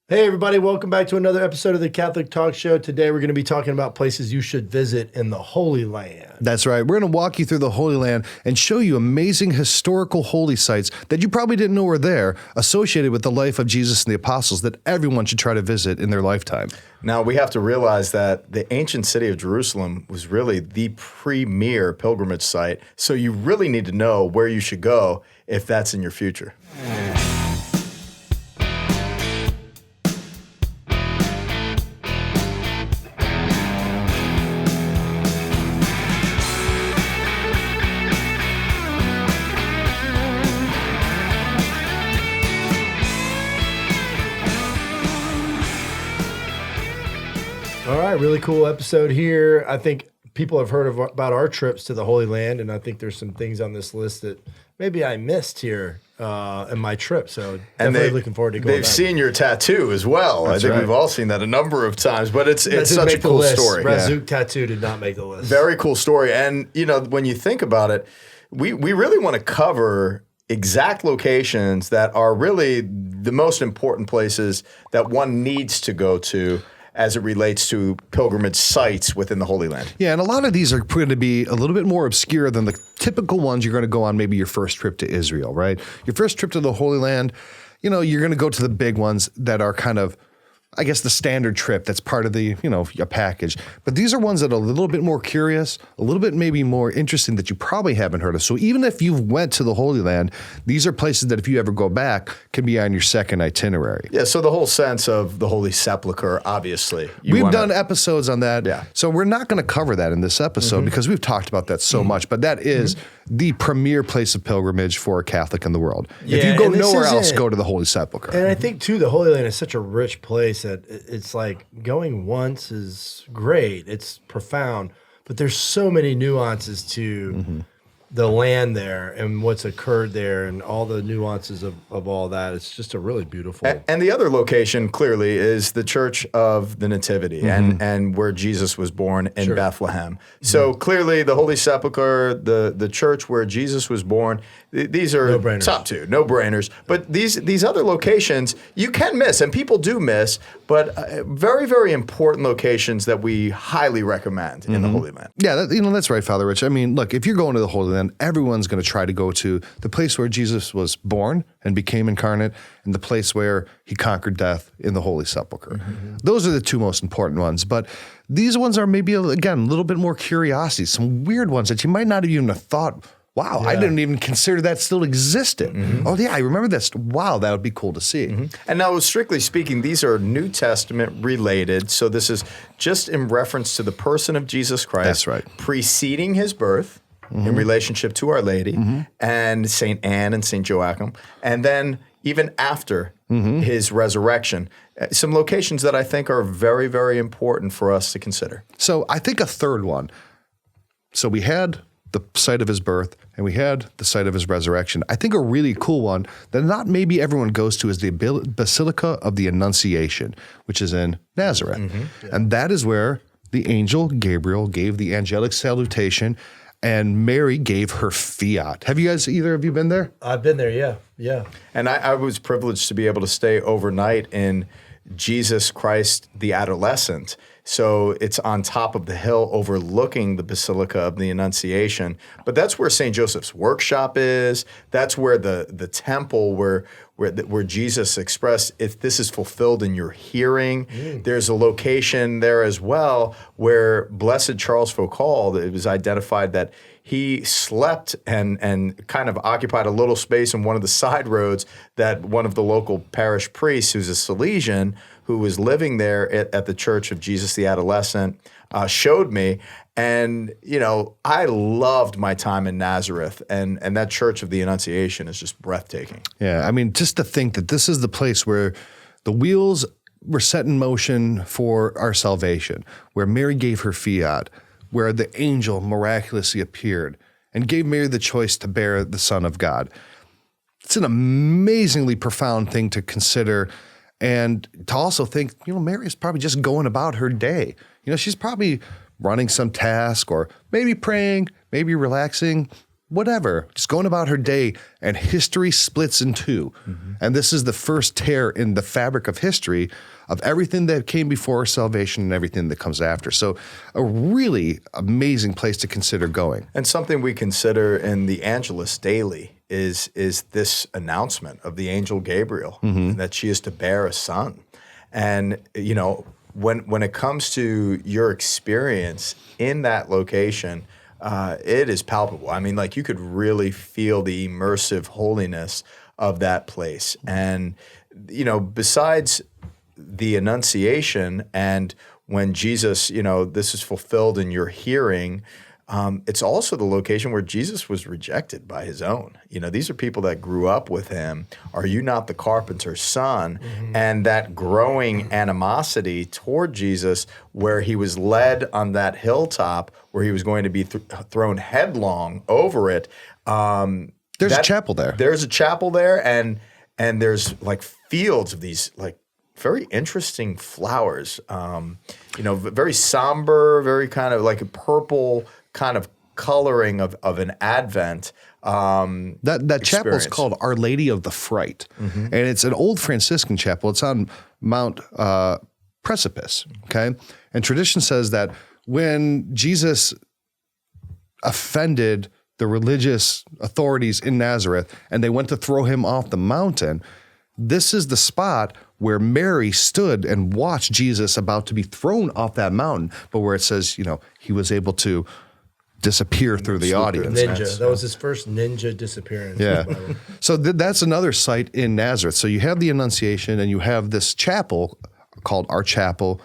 Hey, everybody, welcome back to another episode of the Catholic Talk Show. Today, we're going to be talking about places you should visit in the Holy Land. That's right. We're going to walk you through the Holy Land and show you amazing historical holy sites that you probably didn't know were there, associated with the life of Jesus and the apostles that everyone should try to visit in their lifetime. Now, we have to realize that the ancient city of Jerusalem was really the premier pilgrimage site, so you really need to know where you should go if that's in your future. All right, really cool episode here. I think people have heard about our trips to the Holy Land, and I think there's some things on this list that maybe I missed here in my trip. So definitely looking forward to going They've back. seen your tattoo as well. That's I think right. we've all seen that a number of times, but it's such a the cool list. story. Razook tattoo did not make the list. Very cool story. And, you know, when you think about it, we really want to cover exact locations that are really the most important places that one needs to go to as it relates to pilgrimage sites within the Holy Land. Yeah, and a lot of these are going to be a little bit more obscure than the typical ones you're going to go on maybe your first trip to Israel, right? Your first trip to the Holy Land, you know, you're going to go to the big ones that are kind of, I guess, the standard trip that's part of the, you know, a package. But these are ones that are a little bit more curious, a little bit maybe more interesting that you probably haven't heard of. So even if you went to the Holy Land, these are places that if you ever go back, can be on your second itinerary. Yeah, so the whole sense of the Holy Sepulchre, obviously. We've done episodes on that. Yeah. So we're not going to cover that in this episode because we've talked about that so much. But that is the premier place of pilgrimage for a Catholic in the world. Yeah, if you go and this nowhere else, isn't- go to the Holy Sepulchre. And I think, too, the Holy Land is such a rich place that it's like going once is great. It's profound. But there's so many nuances to the land there and what's occurred there and all the nuances of all that. It's just a really beautiful. And the other location, clearly, is the Church of the Nativity and where Jesus was born in Bethlehem. So clearly, the Holy Sepulchre, the church where Jesus was born, these are No-brainers. top two, no-brainers. But these other locations, you can miss, and people do miss, but very, very important locations that we highly recommend in the Holy Land. Yeah, that's right, Father Rich. I mean, look, if you're going to the Holy Land, everyone's going to try to go to the place where Jesus was born and became incarnate and the place where he conquered death in the Holy Sepulchre. Those are the two most important ones. But these ones are maybe, again, a little bit more curiosity, some weird ones that you might not even have thought, wow, I didn't even consider that still existed. Oh, yeah, I remember this. Wow, that would be cool to see. And now, strictly speaking, these are New Testament related. So this is just in reference to the person of Jesus Christ. That's right. Preceding his birth in relationship to Our Lady and St. Anne and St. Joachim. And then even after his resurrection, some locations that I think are very, very important for us to consider. So I think a third one. So we had the site of his birth, and we had the site of his resurrection. I think a really cool one that not maybe everyone goes to is the Basilica of the Annunciation, which is in Nazareth. And that is where the angel Gabriel gave the angelic salutation, and Mary gave her fiat. Have you guys, either of you been there? I've been there, yeah. And I was privileged to be able to stay overnight in Jesus Christ the Adolescent. So it's on top of the hill overlooking the Basilica of the Annunciation. But that's where St. Joseph's workshop is. That's where the temple where Jesus expressed, if this is fulfilled in your hearing. There's a location there as well where Blessed Charles Foucault, it was identified that he slept and kind of occupied a little space in one of the side roads that one of the local parish priests, who's a Salesian, who was living there at the Church of Jesus the Adolescent, showed me. And, you know, I loved my time in Nazareth, and that Church of the Annunciation is just breathtaking. Yeah, I mean, just to think that this is the place where the wheels were set in motion for our salvation, where Mary gave her fiat, where the angel miraculously appeared and gave Mary the choice to bear the Son of God. It's an amazingly profound thing to consider, and to also think, you know, Mary is probably just going about her day. You know, she's probably running some task or maybe praying, maybe relaxing, whatever, just going about her day, and history splits in two. And this is the first tear in the fabric of history of everything that came before salvation and everything that comes after. So a really amazing place to consider going. And something we consider in the Angelus daily is this announcement of the angel Gabriel that she is to bear a son. And, you know, when it comes to your experience in that location, it is palpable. I mean, like, you could really feel the immersive holiness of that place. And, you know, besides the Annunciation and when Jesus, you know, this is fulfilled in your hearing, it's also the location where Jesus was rejected by his own. You know, these are people that grew up with him. Are you not the carpenter's son? And that growing animosity toward Jesus, where he was led on that hilltop, where he was going to be thrown headlong over it. There's a chapel there. There's a chapel there, and there's like fields of these like very interesting flowers. You know, very somber, very kind of like a purple kind of coloring of an Advent. That chapel is called Our Lady of the Fright, and it's an old Franciscan chapel. It's on Mount Precipice, okay? And tradition says that when Jesus offended the religious authorities in Nazareth and they went to throw him off the mountain, this is the spot where Mary stood and watched Jesus about to be thrown off that mountain, but where it says, you know, he was able to disappear through the audience. Ninja. That was his first ninja disappearance. Yeah. So that's another site in Nazareth. So you have the Annunciation and you have this chapel called Our Chapel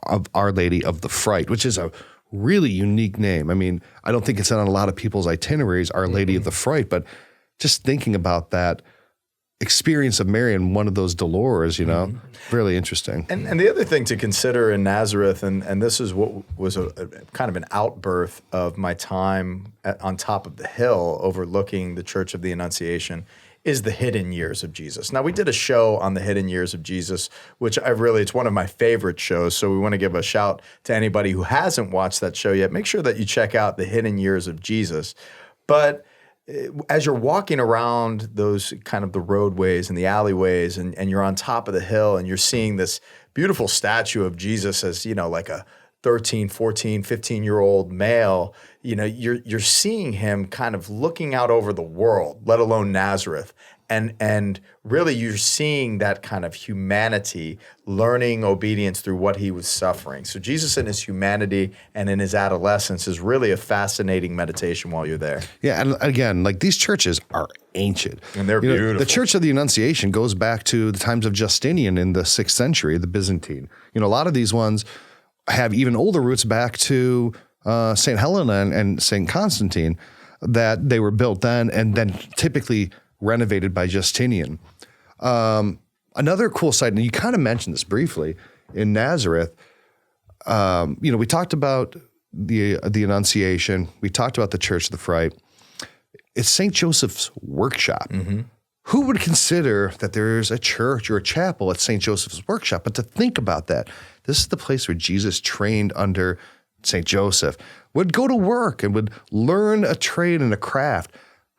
of Our Lady of the Fright, which is a really unique name. I mean, I don't think it's on a lot of people's itineraries, Our Lady of the Fright, but just thinking about that experience of Mary and one of those Dolores, you know, really interesting. And the other thing to consider in Nazareth, and this is what was a kind of an outbirth of my time on top of the hill overlooking the Church of the Annunciation, is the hidden years of Jesus. Now, we did a show on the hidden years of Jesus, which it's one of my favorite shows. So we want to give a shout to anybody who hasn't watched that show yet. Make sure that you check out the hidden years of Jesus. But as you're walking around those kind of the roadways and the alleyways, and you're on top of the hill and you're seeing this beautiful statue of Jesus as, you know, like a 13, 14, 15-year-old male, you know, you're seeing him kind of looking out over the world, let alone Nazareth. And really you're seeing that kind of humanity, learning obedience through what he was suffering. So Jesus in his humanity and in his adolescence is really a fascinating meditation while you're there. Yeah, and again, like, these churches are ancient. And they're beautiful. The Church of the Annunciation goes back to the times of Justinian in the 6th century, the Byzantine. You know, a lot of these ones have even older roots back to St. Helena and St. Constantine, that they were built then and then typically renovated by Justinian. Another cool site, and you kind of mentioned this briefly, in Nazareth, you know, we talked about the Annunciation, we talked about the Church of the Fright. It's St. Joseph's Workshop. Who would consider that there's a church or a chapel at St. Joseph's Workshop? But to think about that, this is the place where Jesus trained under St. Joseph, would go to work and would learn a trade and a craft,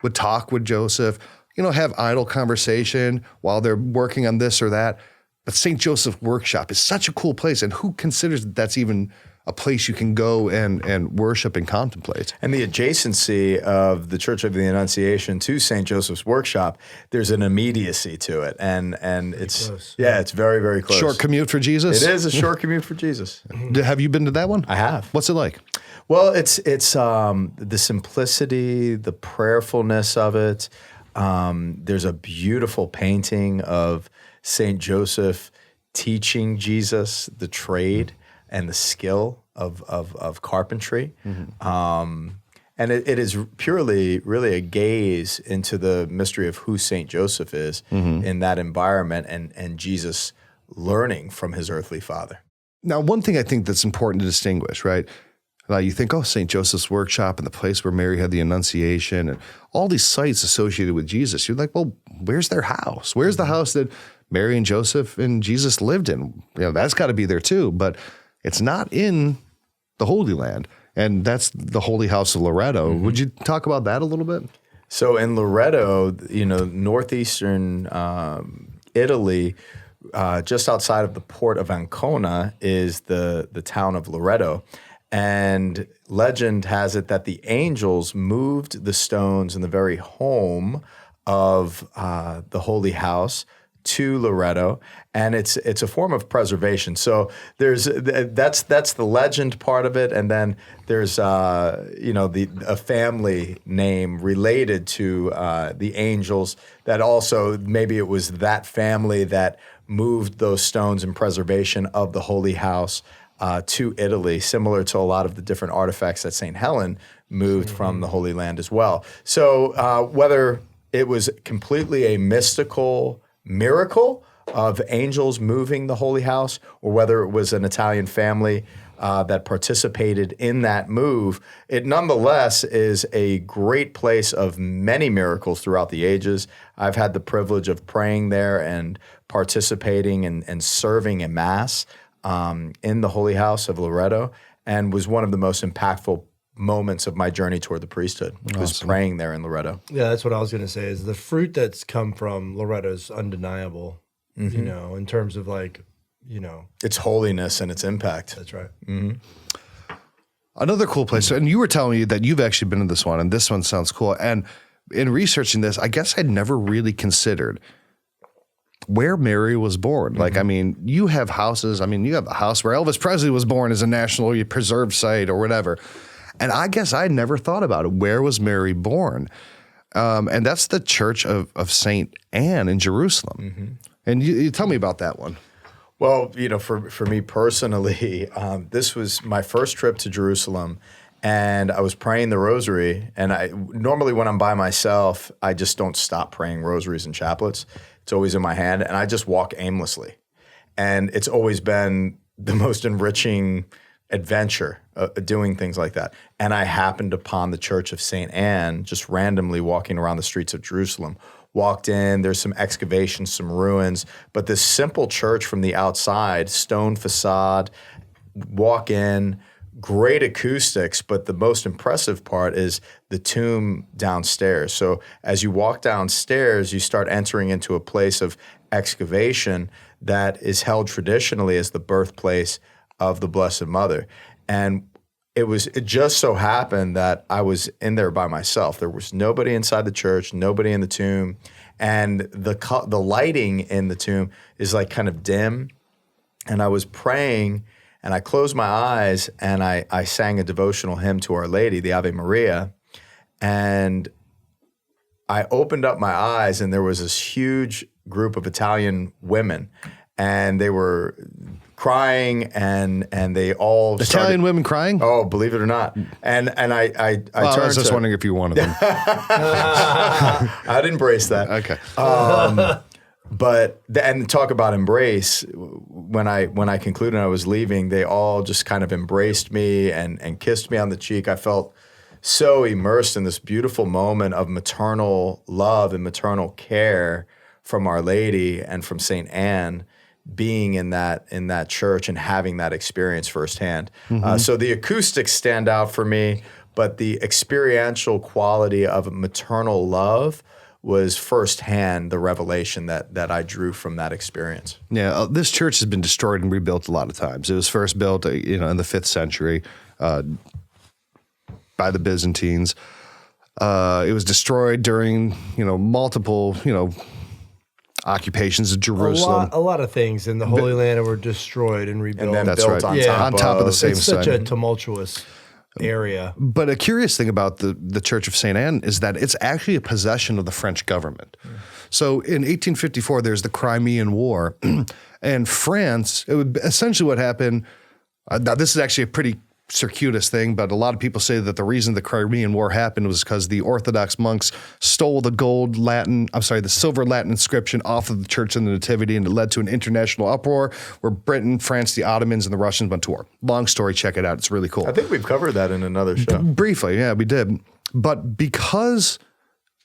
would talk with Joseph, you know, have idle conversation while they're working on this or that. But St. Joseph's Workshop is such a cool place. And who considers that that's even a place you can go and worship and contemplate? And the adjacency of the Church of the Annunciation to St. Joseph's Workshop, there's an immediacy to it. And it's, it's very, very close. Short commute for Jesus? It is a short commute for Jesus. Have you been to that one? I have. What's it like? Well, it's the simplicity, the prayerfulness of it. There's a beautiful painting of St. Joseph teaching Jesus the trade and the skill of carpentry. And it is purely, really a gaze into the mystery of who St. Joseph is in that environment, and Jesus learning from his earthly father. Now, one thing I think that's important to distinguish, right? You think, oh, St. Joseph's Workshop and the place where Mary had the Annunciation and all these sites associated with Jesus. You're like, well, where's their house? Where's the house that Mary and Joseph and Jesus lived in? You know, that's got to be there too. But it's not in the Holy Land, and that's the Holy House of Loreto. Would you talk about that a little bit? So in Loreto, northeastern Italy, just outside of the port of Ancona is the town of Loreto. And legend has it that the angels moved the stones in the very home of the Holy House to Loreto, and it's a form of preservation. So that's the legend part of it, and then there's a family name related to the angels that also maybe it was that family that moved those stones in preservation of the Holy House to Italy, similar to a lot of the different artifacts that St. Helen moved from the Holy Land as well. So whether it was completely a mystical miracle of angels moving the Holy House, or whether it was an Italian family that participated in that move, it nonetheless is a great place of many miracles throughout the ages. I've had the privilege of praying there and participating and serving a Mass in the Holy House of Loreto, and was one of the most impactful moments of my journey toward the priesthood. Was praying there in Loreto. Yeah, that's what I was going to say. Is the fruit that's come from Loreto is undeniable. In terms of its holiness and its impact. That's right. Another cool place, and you were telling me that you've actually been to this one, and this one sounds cool. And in researching this, I guess I'd never really considered where Mary was born. Like, I mean, you have houses. I mean, you have a house where Elvis Presley was born as a nationally preserved site or whatever. And I guess I'd never thought about it. Where was Mary born? And that's the Church of St. Anne in Jerusalem. And you tell me about that one. Well, for me personally, this was my first trip to Jerusalem, and I was praying the rosary. And I normally when I'm by myself, I just don't stop praying rosaries and chaplets. It's always in my hand, and I just walk aimlessly. And it's always been the most enriching adventure doing things like that. And I happened upon the Church of St. Anne just randomly walking around the streets of Jerusalem. Walked in, there's some excavations, some ruins, but this simple church from the outside, stone facade, walk in, great acoustics, but the most impressive part is the tomb downstairs. So as you walk downstairs, you start entering into a place of excavation that is held traditionally as the birthplace of the Blessed Mother. And it just so happened that I was in there by myself. There was nobody inside the church, nobody in the tomb, and the lighting in the tomb is like kind of dim. And I was praying, and I closed my eyes, and I sang a devotional hymn to Our Lady, the Ave Maria, and I opened up my eyes, and there was this huge group of Italian women, and they were crying, and they all Italian women crying? Oh, believe it or not. And I turned I was just wondering if you were one of them. I'd embrace that. Okay. And talk about embrace. When I concluded I was leaving, they all just kind of embraced me and kissed me on the cheek. I felt so immersed in this beautiful moment of maternal love and maternal care from Our Lady and from St. Anne, being in that church and having that experience firsthand. So the acoustics stand out for me, but the experiential quality of maternal love was firsthand the revelation that I drew from that experience. Yeah, this church has been destroyed and rebuilt a lot of times. It was first built, in the 5th century by the Byzantines. It was destroyed during, multiple, occupations of Jerusalem. A lot of things in the Holy Land were destroyed and rebuilt. And then That's built right. on top of the same it's site. such a tumultuous area. But a curious thing about the Church of St. Anne is that it's actually a possession of the French government. So in 1854, there's the Crimean War, and France, essentially what happened, now this is actually a pretty circuitous thing, but a lot of people say that the reason the Crimean War happened was because the Orthodox monks stole the silver Latin inscription off of the Church of the Nativity, and it led to an international uproar where Britain, France, the Ottomans, and the Russians went to war. Long story, check it out. It's really cool. I think we've covered that in another show. Briefly, yeah, we did. But because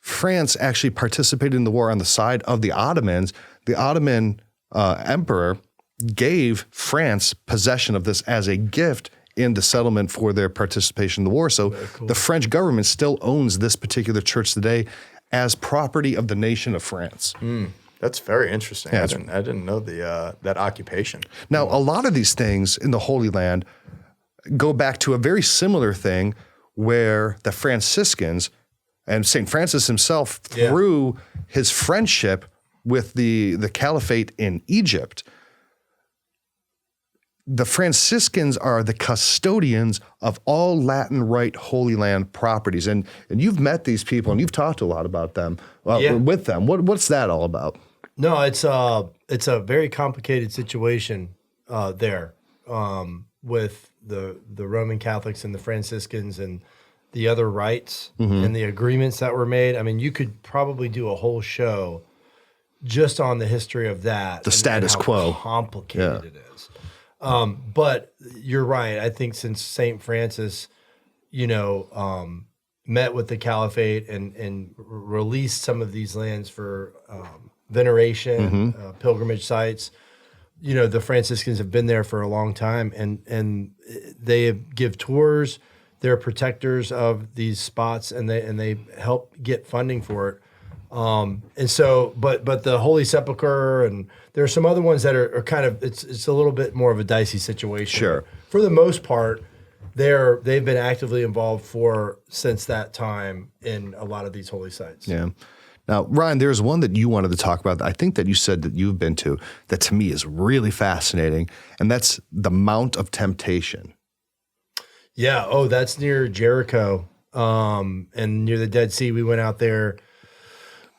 France actually participated in the war on the side of the Ottomans, the Ottoman emperor gave France possession of this as a gift in the settlement for their participation in the war. So the French government still owns this particular church today as property of the nation of France. That's very interesting. Yeah, I didn't know that occupation. Now, a lot of these things in the Holy Land go back to a very similar thing where the Franciscans and St. Francis himself, through his friendship with the caliphate in Egypt, the Franciscans are the custodians of all Latin Rite Holy Land properties. And you've met these people and you've talked a lot about them, with them. What's that all about? No, it's a very complicated situation there with the Roman Catholics and the Franciscans and the other rites and the agreements that were made. I mean, you could probably do a whole show just on the history of that. The status quo. Complicated it is. But you're right. I think since St. Francis, met with the caliphate and released some of these lands for veneration, pilgrimage sites, the Franciscans have been there for a long time, and they give tours. They're protectors of these spots, and they help get funding for it. And so, but the Holy Sepulchre, and there are some other ones that are kind of, it's a little bit more of a dicey situation. Sure. For the most part, they've been actively involved since that time in a lot of these holy sites. Yeah. Now, Ryan, there's one that you wanted to talk about. I think that you said that you've been to that to me is really fascinating, and that's the Mount of Temptation. Yeah. Oh, that's near Jericho, and near the Dead Sea. We went out there,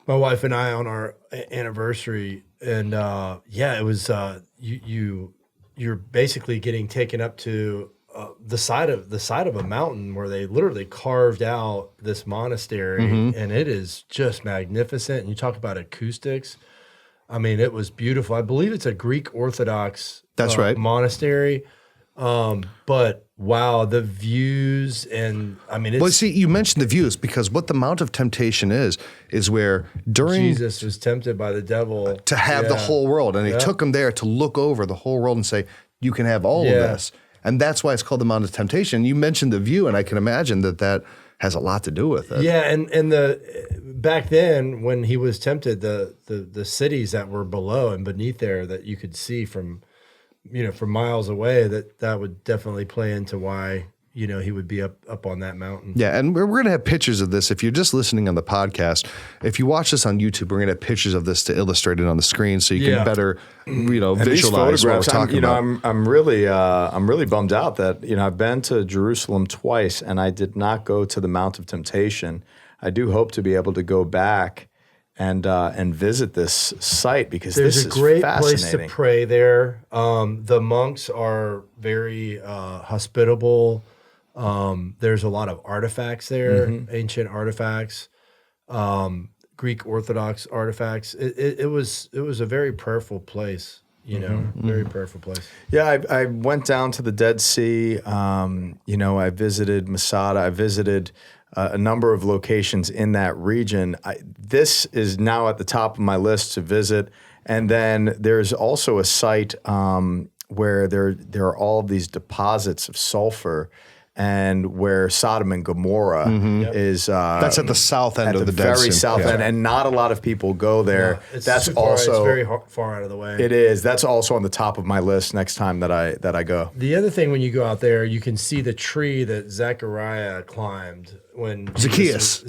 my wife and I, on our anniversary, and it was you're basically getting taken up to the side of a mountain where they literally carved out this monastery, and it is just magnificent. And you talk about acoustics. I mean, it was beautiful. I believe it's a Greek Orthodox That's right. monastery. But wow, the views, and I mean, Well, see, you mentioned the views because what the Mount of Temptation is where during Jesus was tempted by the devil to have the whole world, and he took him there to look over the whole world and say, you can have all of this. And that's why it's called the Mount of Temptation. You mentioned the view, and I can imagine that has a lot to do with it. Yeah, and back then when he was tempted, the cities that were below and beneath there that you could see from miles away, that would definitely play into why he would be up on that mountain. Yeah, and we're going to have pictures of this. If you're just listening on the podcast, if you watch this on YouTube, we're going to have pictures of this to illustrate it on the screen so you can better, visualize what we're talking about. I'm really bummed out that I've been to Jerusalem twice and I did not go to the Mount of Temptation. I do hope to be able to go back and visit this site because there's this a is great fascinating. place to pray there. The monks are very hospitable. There's a lot of artifacts there, ancient artifacts, Greek Orthodox artifacts. It was a very prayerful place, very prayerful place. Yeah, I went down to the Dead Sea. I visited Masada. I visited a number of locations in that region. This is now at the top of my list to visit. And then there's also a site where there are all of these deposits of sulfur, and where Sodom and Gomorrah is. That's at the south end of the Dead Sea. Very south end, and not a lot of people go there. No, it's that's it's very far out of the way. It is. That's also on the top of my list next time that I go. The other thing, when you go out there, you can see the tree that Zechariah climbed when Zacchaeus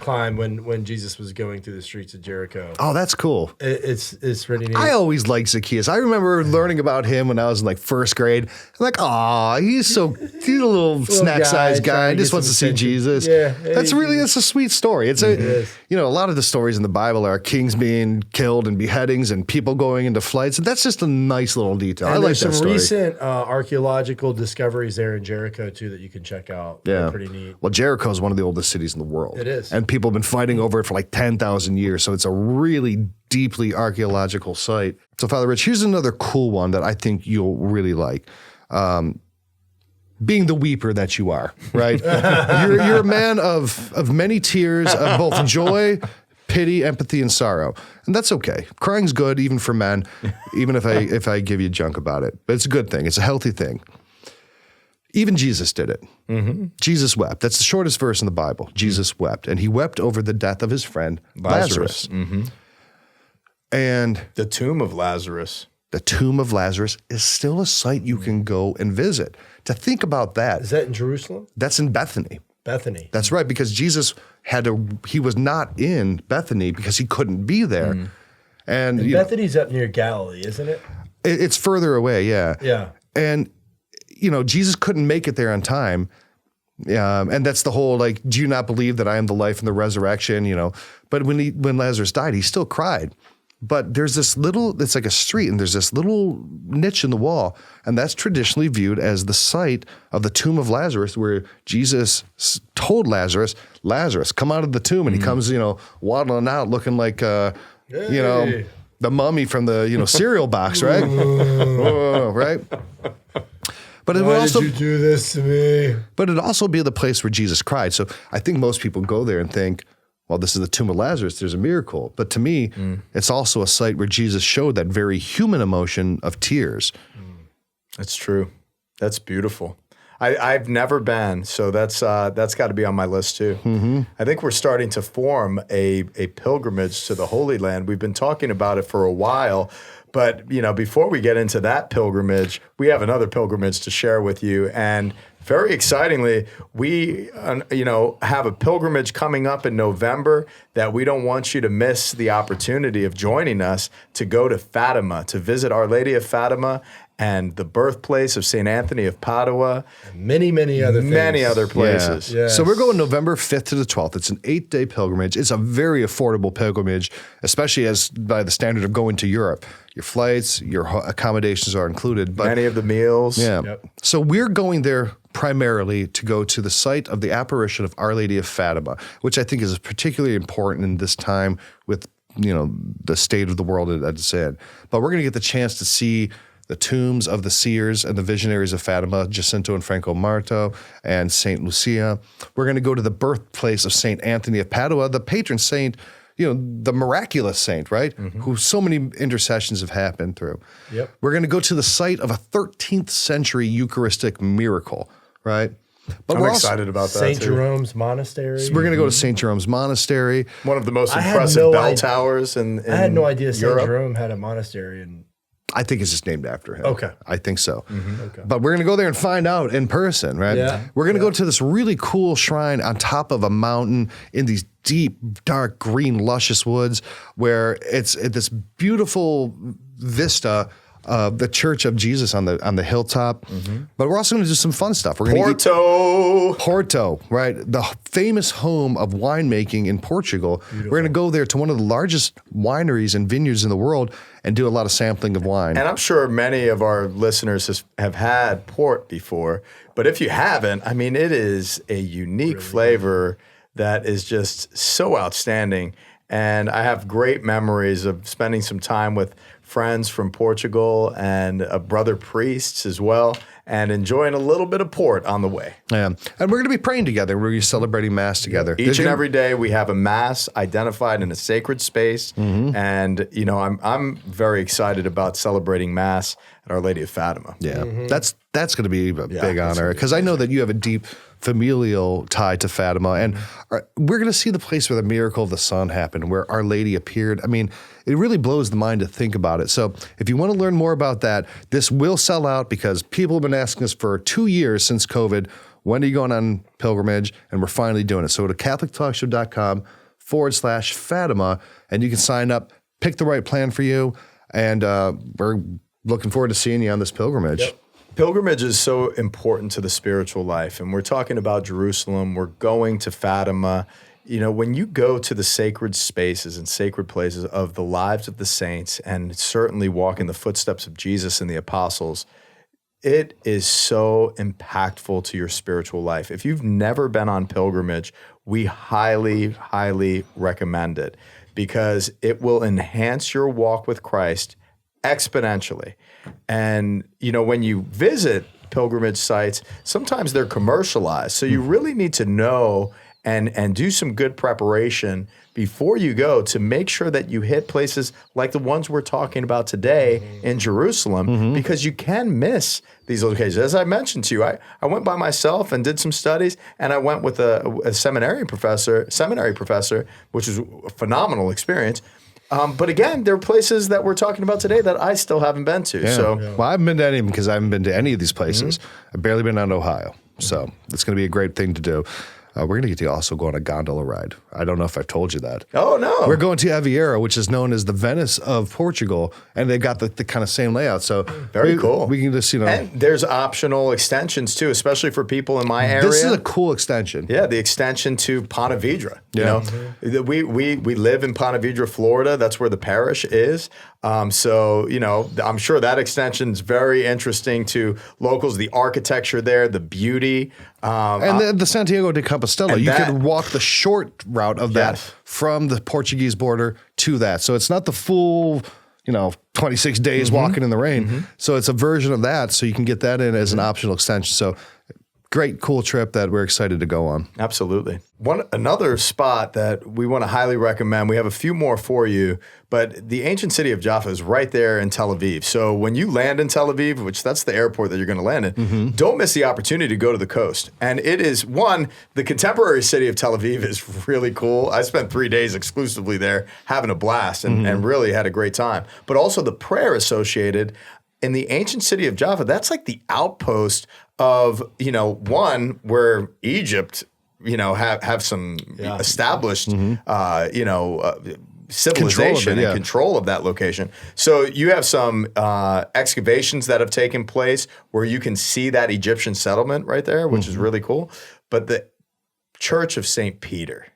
climbed when Jesus was going through the streets of Jericho. Oh, that's cool. It's really neat. I always liked Zacchaeus. I remember learning about him when I was in first grade. I'm like, aw, he's a little snack-sized guy. Just wants to see Jesus. Yeah, that's a sweet story. It's a lot of the stories in the Bible are kings being killed and beheadings and people going into flights. That's just a nice little detail. And I like that there's some story. recent archaeological discoveries there in Jericho too that you can check out. Yeah, they're pretty neat. Well, Jericho is one of the oldest cities in the world. It is, and people have been fighting over it for 10,000 years. So it's a really deeply archaeological site. So, Father Rich, here's another cool one that I think you'll really like. Being the weeper that you are, right? you're a man of many tears, of both joy, pity, empathy, and sorrow. And that's okay. Crying's good, even for men, even if I give you junk about it. But it's a good thing. It's a healthy thing. Even Jesus did it. Jesus wept. That's the shortest verse in the Bible. Jesus wept. And he wept over the death of his friend, Lazarus. And The tomb of Lazarus. the tomb of Lazarus is still a site you can go and visit. To think about that, Is that in Jerusalem? that's in Bethany. Bethany. That's right, because Jesus he was not in Bethany because he couldn't be there. And you know, Bethany's up near Galilee, isn't it? it's further away, yeah. Yeah. And, you know, Jesus couldn't make it there on time. And that's the whole, like, do you not believe that I am the life and the resurrection, you know? But when Lazarus died, he still cried. But there's this it's like a street, and there's this little niche in the wall, and that's traditionally viewed as the site of the tomb of Lazarus, where Jesus told Lazarus, come out of the tomb, and he comes, you know, waddling out looking like, you know, the mummy from the, you know, cereal box, right? Right? But it would Why also did you do this to me? But it'd also be the place where Jesus cried. So I think most people go there and think, well, this is the tomb of Lazarus, there's a miracle. But to me, it's also a site where Jesus showed that very human emotion of tears. That's true. That's beautiful. I've never been, so that's got to be on my list too. I think we're starting to form a pilgrimage to the Holy Land. We've been talking about it for a while, but you know, before we get into that pilgrimage, we have another pilgrimage to share with you. And very excitingly, we have a pilgrimage coming up in November that we don't want you to miss the opportunity of joining us to go to Fatima, to visit Our Lady of Fatima and the birthplace of St. Anthony of Padua. Many, many other things. Many other places. Yeah. Yes. So we're going November 5th to the 12th. It's an 8-day pilgrimage. It's a very affordable pilgrimage, especially as by the standard of going to Europe. Your flights, your accommodations are included. But Many of the meals. yeah. Yep. So we're going there primarily to go to the site of the apparition of Our Lady of Fatima, which I think is particularly important in this time with, you know, the state of the world that it's in. But we're going to get the chance to see the tombs of the seers and the visionaries of Fatima, Jacinto and Franco Marto, and St. Lucia. We're going to go to the birthplace of St. Anthony of Padua, the patron saint, you know, the miraculous saint, right? Who so many intercessions have happened through. Yep. We're going to go to the site of a 13th century Eucharistic miracle, right? But I'm we're excited about that St. too. Jerome's Monastery. We're going to go to St. Jerome's Monastery. One of the most I had impressive no bell idea- towers in I had no idea St. Europe. Jerome had a monastery in. I think it's just named after him. Okay. I think so. Okay. But we're going to go there and find out in person, right? Yeah. We're going to go to this really cool shrine on top of a mountain in these deep, dark, green, luscious woods where it's this beautiful vista of the Church of Jesus on the hilltop. But we're also going to do some fun stuff. We're going to Porto, right? The famous home of winemaking in Portugal. We're going to go there to one of the largest wineries and vineyards in the world and do a lot of sampling of wine. And I'm sure many of our listeners have had port before, but if you haven't, I mean, it is a unique flavor that is just so outstanding. And I have great memories of spending some time with friends from Portugal and brother priests as well, and enjoying a little bit of port on the way. Yeah. And we're going to be praying together. We're going to be celebrating Mass together. Each and every day we have a Mass identified in a sacred space. And, you know, I'm very excited about celebrating Mass at Our Lady of Fatima. Yeah, that's going to be a big it's honor because I know that you have a deep familial tie to Fatima, and we're going to see the place where the miracle of the sun happened, where Our Lady appeared. I mean, it really blows the mind to think about it. So if you want to learn more about that, this will sell out because people have been asking us for 2 years since COVID, when are you going on pilgrimage? And we're finally doing it. So go to CatholicTalkShow.com/Fatima, and you can sign up, pick the right plan for you, and we're looking forward to seeing you on this pilgrimage. Yep. Pilgrimage is so important to the spiritual life, and we're talking about Jerusalem. We're going to Fatima. You know, when you go to the sacred spaces and sacred places of the lives of the saints, and certainly walk in the footsteps of Jesus and the apostles, it is so impactful to your spiritual life. If you've never been on pilgrimage, we highly, highly recommend it because it will enhance your walk with Christ exponentially. And, you know, when you visit pilgrimage sites, sometimes they're commercialized. So you really need to know and do some good preparation before you go to make sure that you hit places like the ones we're talking about today in Jerusalem, because you can miss these locations. As I mentioned to you, I went by myself and did some studies, and I went with a seminary professor, which was a phenomenal experience. But again, there are places that we're talking about today that I still haven't been to. Yeah. So, Well, I haven't been to any of them because I haven't been to any of these places. I've barely been down to Ohio. So it's going to be a great thing to do. We're going to get to also go on a gondola ride. I don't know if I've told you that. oh no, We're going to Aveiro, which is known as the Venice of Portugal, and they've got the kind of same layout. So Very cool. We can just, and there's optional extensions too, especially for people in my area. this is a cool extension. Yeah, the extension to Ponte Vedra. Yeah. You know, we live in Ponte Vedra, Florida. That's where the parish is. So, you know, I'm sure that extension is very interesting to locals. The architecture there, the beauty. And the Santiago de Compostela, you that- can walk the short route of that Yes. from the Portuguese border to that. So it's not the full, 26 days walking in the rain. So it's a version of that. So you can get that in as an optional extension. So great, cool trip that we're excited to go on. Absolutely. Another spot that we want to highly recommend, we have a few more for you, but the ancient city of Jaffa is right there in Tel Aviv. So when you land in Tel Aviv, which that's the airport that you're going to land in, don't miss the opportunity to go to the coast. And it is, the contemporary city of Tel Aviv is really cool. I spent 3 days exclusively there having a blast and really had a great time. But also the prayer associated in the ancient city of Jaffa, that's like the outpost of, where Egypt, have some established, civilization and control of that location. So you have some excavations that have taken place where you can see that Egyptian settlement right there, which is really cool. But the Church of St. Peter,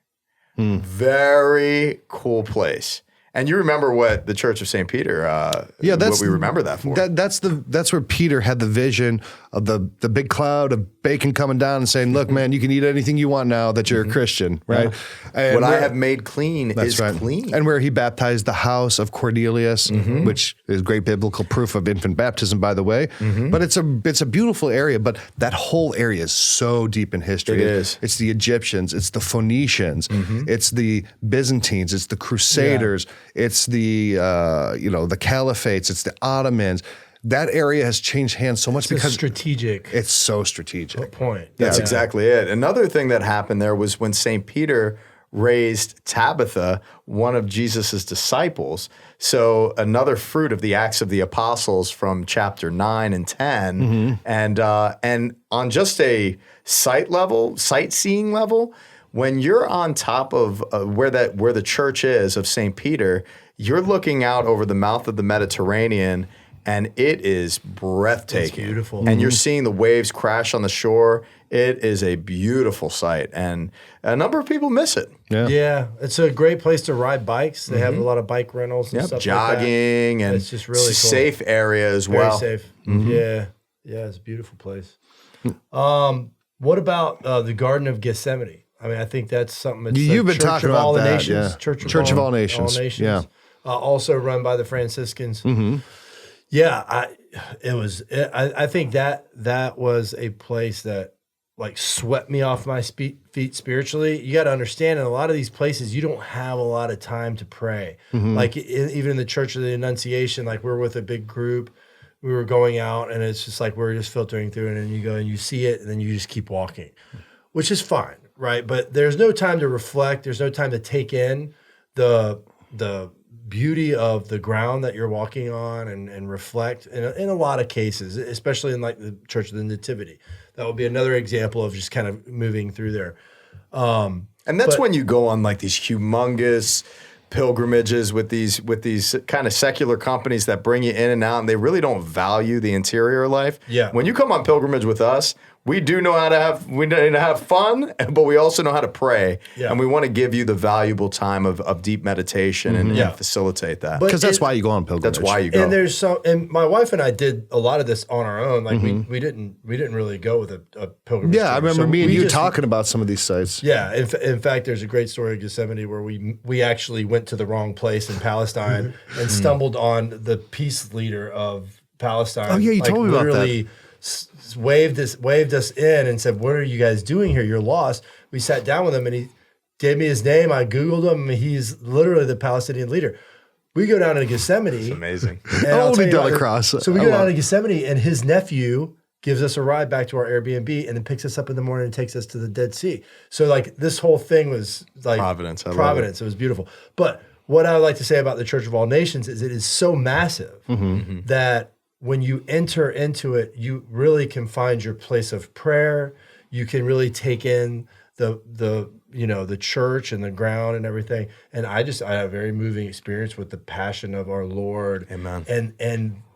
very cool place. And you remember what the Church of St. Peter, what we remember that for. That's where Peter had the vision of the big cloud of bacon coming down and saying, look, man, you can eat anything you want now that you're a Christian, right? Yeah. And what I have made clean is right. clean. And where he baptized the house of Cornelius, which is great biblical proof of infant baptism, by the way. But it's a beautiful area, but that whole area is so deep in history. It is. It's the Egyptians, it's the Phoenicians, it's the Byzantines, it's the Crusaders, it's the the Caliphates, it's the Ottomans. That area has changed hands so much because strategic. it's so strategic. Point. That's exactly it. Another thing that happened there was when St. Peter raised Tabitha, one of Jesus's disciples. So another fruit of the Acts of the Apostles from chapter 9 and 10. And on just a sightseeing level, when you're on top of where the church is of St. Peter, you're looking out over the mouth of the Mediterranean, and it is breathtaking. It's beautiful. And you're seeing the waves crash on the shore. It is a beautiful sight, and a number of people miss it. Yeah, it's a great place to ride bikes. They have a lot of bike rentals and stuff jogging, like that. and It's just really cool. safe area as Very well. safe. Yeah, it's a beautiful place. What about the Garden of Gethsemane? I mean, I think that's something that's You've been Church talking of about all the that, Nations. yeah. Church of all Nations. Yeah. Also run by the Franciscans. Yeah, I think that was a place that like swept me off my feet spiritually. You got to understand, in a lot of these places, you don't have a lot of time to pray. Like even in the Church of the Annunciation, like we're with a big group. We were going out, and it's just like we're just filtering through it, and you go and you see it, and then you just keep walking, which is fine, right? But there's no time to reflect. There's no time to take in the beauty of the ground that you're walking on and reflect in a lot of cases, especially in like the Church of the Nativity. That would be another example of just kind of moving through there. And that's when you go on like these humongous pilgrimages with these kind of secular companies that bring you in and out, and they really don't value the interior life. Yeah. When you come on pilgrimage with us, we do know how to have fun, but we also know how to pray. Yeah. And we want to give you the valuable time of deep meditation and facilitate that. But Because that's why you go on pilgrimage. That's why you go. And my wife and I did a lot of this on our own. Like we didn't really go with a pilgrimage. Yeah, I tour. remember So me and we you just- talking about some of these sites. Yeah, in fact, there's a great story of Gethsemane where we actually went to the wrong place in Palestine and stumbled on the peace leader of Palestine. Oh, yeah, you told me about that. literally waved us in and said, "What are you guys doing here? You're lost." We sat down with him, and he gave me his name. I Googled him. He's literally the Palestinian leader. We go down to Gethsemane. It's amazing. Only Delacrosse. So we go down to Gethsemane, and his nephew gives us a ride back to our Airbnb, and then picks us up in the morning and takes us to the Dead Sea. So like this whole thing was like Providence. It was beautiful. But what I would like to say about the Church of All Nations is it is so massive that when you enter into it, you really can find your place of prayer. You can really take in the church and the ground and everything. And I had a very moving experience with the passion of our Lord. Amen.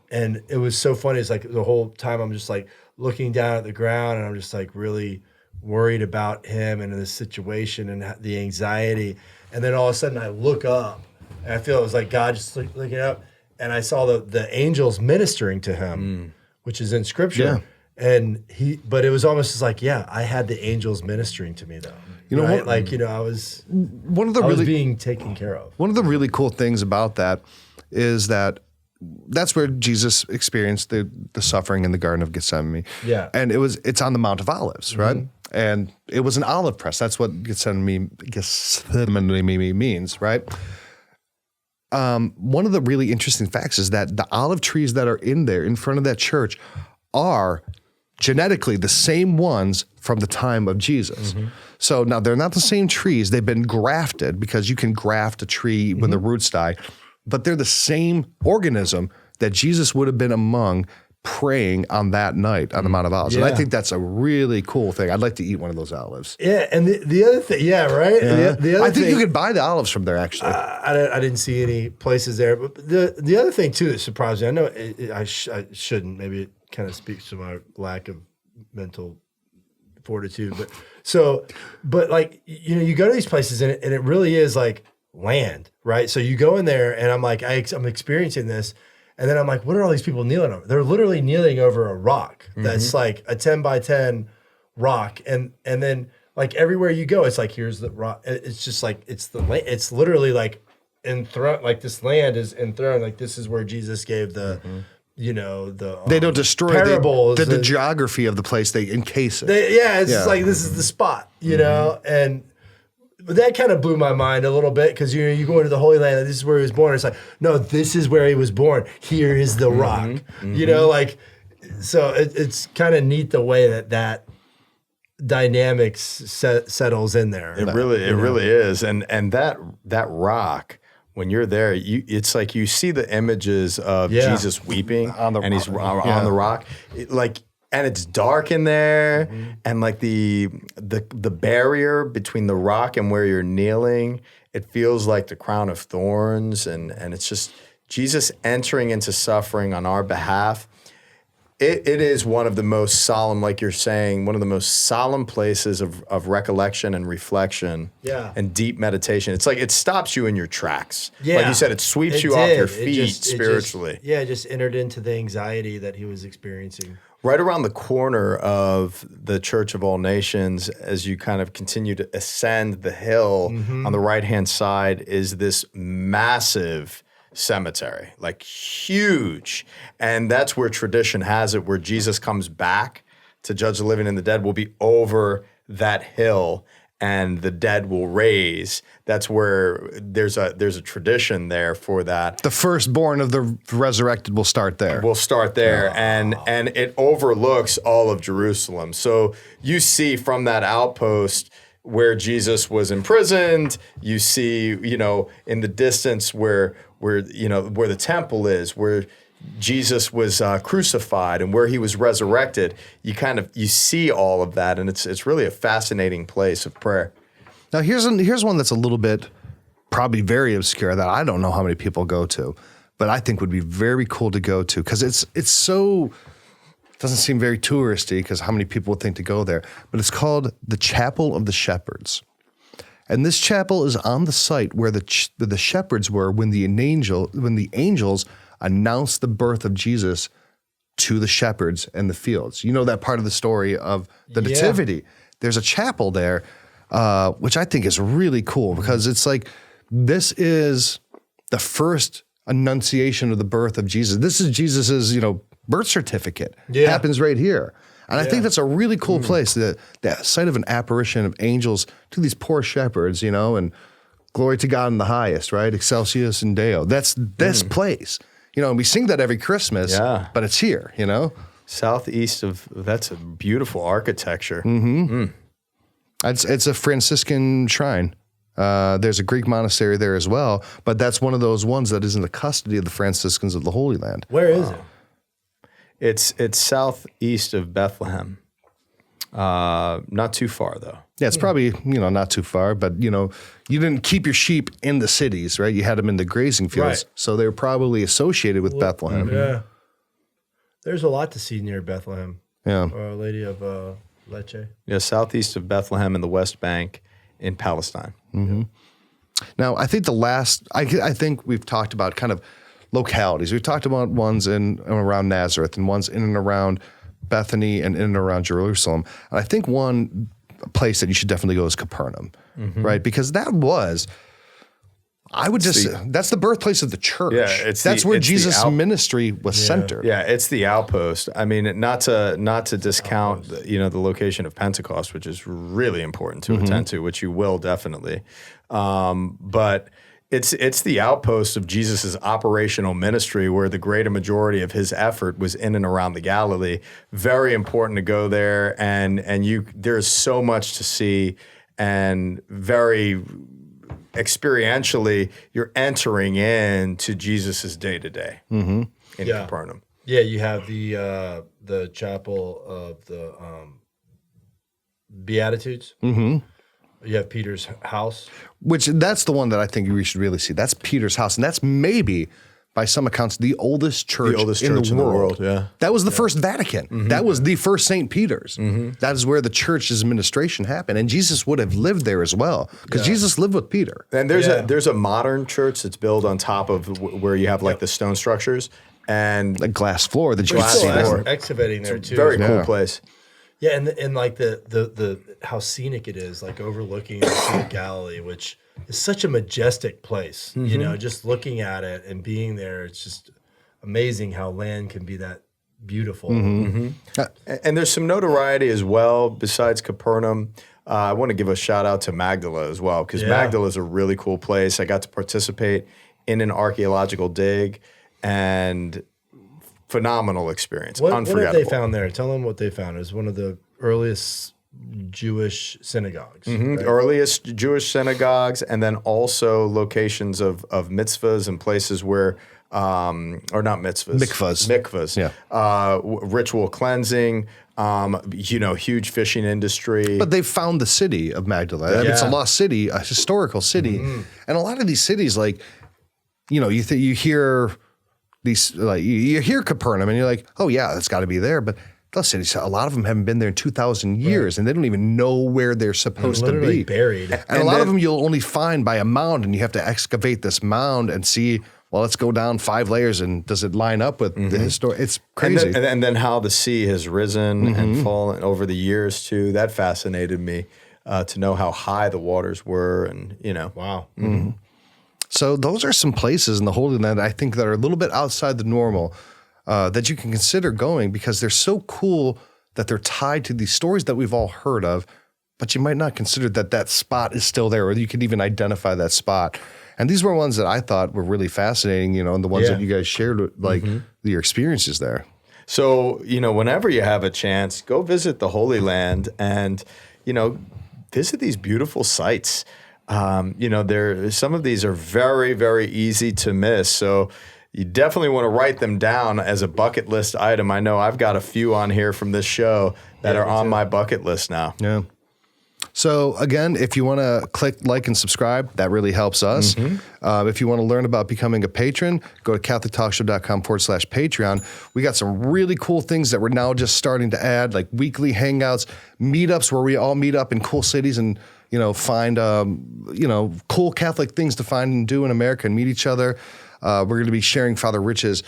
And it was so funny. It's like the whole time I'm just like looking down at the ground, and I'm just like really worried about him and the situation and the anxiety. And then all of a sudden I look up, and I feel it was like God just looking up, and I saw the angels ministering to him, which is in Scripture. Yeah. And but it was almost just like, I had the angels ministering to me though. You know right? what? I was being taken care of. One of the really cool things about that is that's where Jesus experienced the suffering in the Garden of Gethsemane. Yeah. And it's on the Mount of Olives, right? And it was an olive press. That's what Gethsemane means, right? One of the really interesting facts is that the olive trees that are in there in front of that church are genetically the same ones from the time of Jesus. So now they're not the same trees. They've been grafted, because you can graft a tree when the roots die, but they're the same organism that Jesus would have been among praying on that night on the Mount of Olives. And I think that's a really cool thing. I'd like to eat one of those olives. Yeah, and the other thing, right? Yeah. The other I think thing, you could buy the olives from there, actually. I didn't see any places there. But the other thing, too, that surprised me, I know I shouldn't. Maybe it kind of speaks to my lack of mental fortitude. But like, you go to these places, and it really is like land, right? So you go in there, and I'm like, I'm experiencing this. And then I'm like, what are all these people kneeling over? They're literally kneeling over a rock that's like a 10 by 10 rock. And then like everywhere you go, it's like, here's the rock. It's just like, it's it's literally like enthroned, like this land is enthroned. Like this is where Jesus gave the, they don't destroy parables, the geography of the place. They encase it. It's like, this is the spot, and but that kind of blew my mind a little bit, because you go into the Holy Land, and this is where he was born. It's like, no, this is where he was born. Here is the rock. So it's kind of neat the way that dynamics settles in there. It really is. And that rock, when you're there, it's like you see the images of Jesus weeping on the he's on the rock. And it's dark in there, and like the barrier between the rock and where you're kneeling, it feels like the crown of thorns, and it's just Jesus entering into suffering on our behalf. It is one of the most solemn, like you're saying, one of the most solemn places of recollection and reflection and deep meditation. It's like it stops you in your tracks. Yeah. Like you said, it sweeps you off your feet spiritually. It just entered into the anxiety that he was experiencing. Right around the corner of the Church of All Nations, as you kind of continue to ascend the hill on the right-hand side, is this massive cemetery, like huge. And that's where tradition has it, where Jesus comes back to judge the living and the dead will be over that hill, and the dead will raise. That's where there's a tradition there for that. The firstborn of the resurrected will start there. We'll start there, and it overlooks all of Jerusalem. So you see from that outpost where Jesus was imprisoned. You see, in the distance where the temple is, where Jesus was crucified and where he was resurrected. You see all of that, and it's really a fascinating place of prayer. Now here's one that's a little bit probably very obscure that I don't know how many people go to, but I think would be very cool to go to, because it's so doesn't seem very touristy, because how many people would think to go there, but it's called the Chapel of the Shepherds. And this chapel is on the site where the shepherds were when the angels announced the birth of Jesus to the shepherds in the fields. You know that part of the story of the Nativity. There's a chapel there, which I think is really cool, because it's like, this is the first annunciation of the birth of Jesus. This is Jesus's, birth certificate Yeah. happens right here. And I think that's a really cool place, the site of an apparition of angels to these poor shepherds, and glory to God in the highest, right? Excelsius and Deo. That's this place. And we sing that every Christmas, but it's here, Southeast of, that's a beautiful architecture. It's a Franciscan shrine. There's a Greek monastery there as well, but that's one of those ones that is in the custody of the Franciscans of the Holy Land. Where is it? It's southeast of Bethlehem. Not too far, though. Yeah, it's probably, not too far, but, you didn't keep your sheep in the cities, right? You had them in the grazing fields. Right. So they were probably associated with Bethlehem. Yeah. There's a lot to see near Bethlehem. Yeah. Our Lady of Lecce. Yeah, southeast of Bethlehem in the West Bank in Palestine. Now, I think I think we've talked about kind of localities. We've talked about ones in and around Nazareth and ones in and around Bethany and in and around Jerusalem. And I think one place that you should definitely go is Capernaum, right? Because that was, that's the birthplace of the church. Yeah, that's where Jesus' ministry was centered. Yeah, it's the outpost. I mean, not to discount the location of Pentecost, which is really important to attend to, which you will definitely. But it's the outpost of Jesus's operational ministry, where the greater majority of his effort was in and around the Galilee. Very important to go there, and there's so much to see, and very experientially, you're entering into Jesus's day to day in Capernaum. Yeah, you have the chapel of the Beatitudes. You have Peter's house. Which that's the one that I think we should really see. That's Peter's house. And that's maybe, by some accounts, the oldest church, in the world. Yeah. That was the first Vatican. That was the first St. Peter's. That is where the church's administration happened. And Jesus would have lived there as well, because Jesus lived with Peter. And there's a modern church that's built on top of where you have like the stone structures and The glass floor that you can Glass see floor. there. Excavating there too. very cool place. Yeah, and like the how scenic it is, like overlooking the Sea of Galilee, which is such a majestic place. Just looking at it and being there, it's just amazing how land can be that beautiful. And there's some notoriety as well besides Capernaum. I want to give a shout out to Magdala as well, because Magdala is a really cool place. I got to participate in an archaeological dig, and phenomenal experience. What Unforgettable. have they found there? Tell them what they found. It was one of the earliest Jewish synagogues. Right? Earliest Jewish synagogues, and then also locations of mitzvahs and places where, or not mitzvahs. Mikvahs. Yeah. Ritual cleansing, huge fishing industry. But they found the city of Magdala. I mean, it's a lost city, a historical city. And a lot of these cities, like, you hear these, like, you hear Capernaum and you're like, oh yeah, that's got to be there. But those cities, a lot of them haven't been there in 2,000 years, and they don't even know where they're supposed to be. Buried. And a lot of them you'll only find by a mound, and you have to excavate this mound and see, well, let's go down 5 layers, and does it line up with the historic? It's crazy. And then how the sea has risen and fallen over the years too. That fascinated me to know how high the waters were, and Wow. So those are some places in the Holy Land I think that are a little bit outside the normal that you can consider going, because they're so cool that they're tied to these stories that we've all heard of, but you might not consider that spot is still there, or you could even identify that spot. And these were ones that I thought were really fascinating, and the ones that you guys shared, like your experiences there. So, whenever you have a chance, go visit the Holy Land and, visit these beautiful sites. Some of these are very, very easy to miss. So you definitely want to write them down as a bucket list item. I know I've got a few on here from this show that are on my bucket list now. Yeah. So again, if you want to click like and subscribe, that really helps us. If you want to learn about becoming a patron, go to CatholicTalkShow.com/Patreon. We got some really cool things that we're now just starting to add, like weekly hangouts, meetups where we all meet up in cool cities and find cool Catholic things to find and do in America and meet each other. We're going to be sharing Father Rich's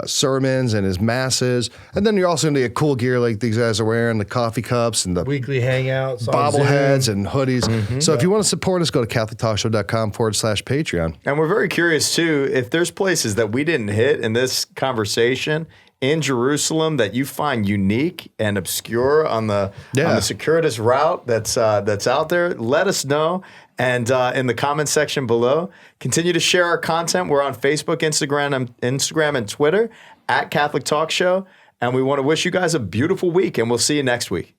sermons and his masses. And then you're also going to get cool gear like these guys are wearing, the coffee cups and the weekly hangouts, bobbleheads and hoodies. So if you want to support us, go to CatholicTalkShow.com/Patreon. And we're very curious too, if there's places that we didn't hit in this conversation in Jerusalem that you find unique and obscure on the circuitous route that's out there, let us know. And in the comment section below, continue to share our content. We're on Facebook, Instagram, and Twitter at Catholic Talk Show. And we want to wish you guys a beautiful week, and we'll see you next week.